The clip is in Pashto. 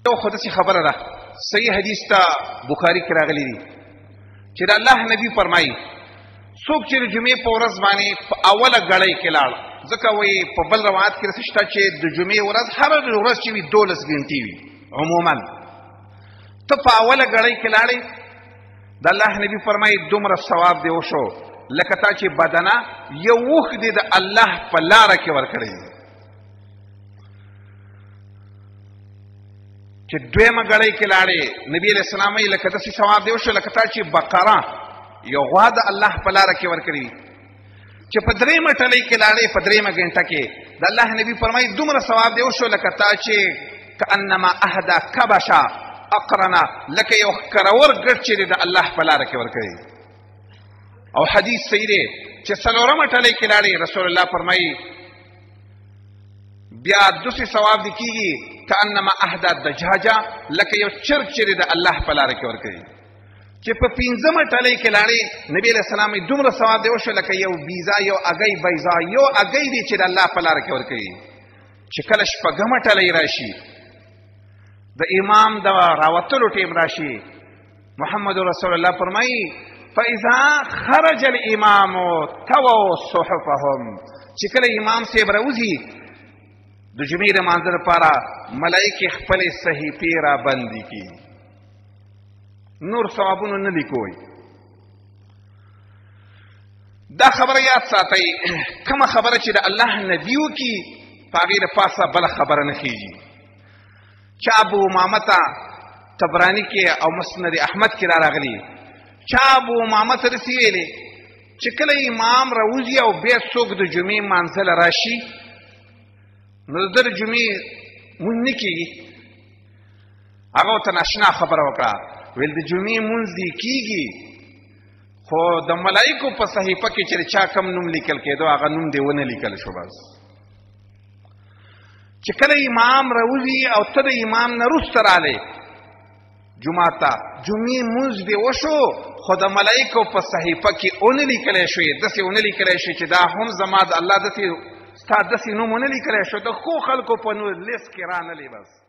یو خو داسې خبره ده صحیح حدیث ته بخاري کې راغلی دي چې د الله نبي فرمایي څوک چې د جمعې په ورځ باندې په اوله ګړۍ کې لاړ ځکه وایي په بل روایت کې رسې شته چې د جمعې ورځ هره ورځ چې وي 12 ګنټې وي عموما ته په اوله ګړۍ کې لاړې د الله نبي فرمایي دومره ثواب دی وشو لکه تا چې بدنه یو وخت دی د الله په لاره کې ورکړی دی چې دویمه ګړۍ کې لاړې نبي علیه السلام وایي لکه داسې ثواب دی وشو لکه تا چې بقره یو غوا د الله په لاره کې ورکړي چې په درېیمه ټلۍ کې لاړې په درېیمه ګنټه کې د الله نبي فرمایي دومره ثواب دی وشو لکه تا چې کانما اهدا کبشه اقرنا لکه یو ښکرور ګډ چې دی د الله په لاره کې ورکړي او حدیث صحیح دی چې څلورمه ټلۍ کې لاړې رسول الله فرمایي بیا دوسې ثواب دی کېږي کانما اهدا دجاجه لکه یو چرګ چې دی د الله په لاره کې ورکړي چې په پنځمه ټلۍ کې لاړې نبی علیه السلام یې دومره ثواب دی وشو لکه یو بیزا یو اګۍ بیزا یو اګۍ دی چې د الله په لاره کې ورکوي چې کله شپږمه ټلۍ راشي د امام د راوتلو ټیم راشي محمد رسول الله فرمایي فاذا خرج الامام طووا صحفهم چې کله امام صاحب راوځي د جمعې د لمانځه لپاره ملایکې خپلې صحیفې را بندي کړي نور ثوابونو نه لیکوي دا خبره یاد ساتئ کومه خبره چې د الله نبي وکړي په هغې د پاسه بله خبره نه خیږي چا ابو امامته طبراني کې او مسند احمد کې را راغلي چا ابو امامته داسې ویلې چې کله امام راوځي او بیا څوک د جمعې لمانځه له راشي نو د ده د جمعې مونځ نه کېږي هغه ورته ناشنا خبره وکړه ویل د جمعې مونځ دې کېږي خو د ملایکو په صحیفه کې چې چا کم نوم لیکل کېدو هغه نوم دې ونه لیکل شو بس چې کله امام راوځي او ته د امام نه وروسته رالی جومات ته جمعې مونځ دې وشو خو د ملایکو په صحیفه کې ونه لیکلی شوې داسې ونه لیکلی شوې چې دا هم زما د الله داسې ستا داسې نوم ونه لیکلی شو د ښو خلکو په لیست کې رانلې بس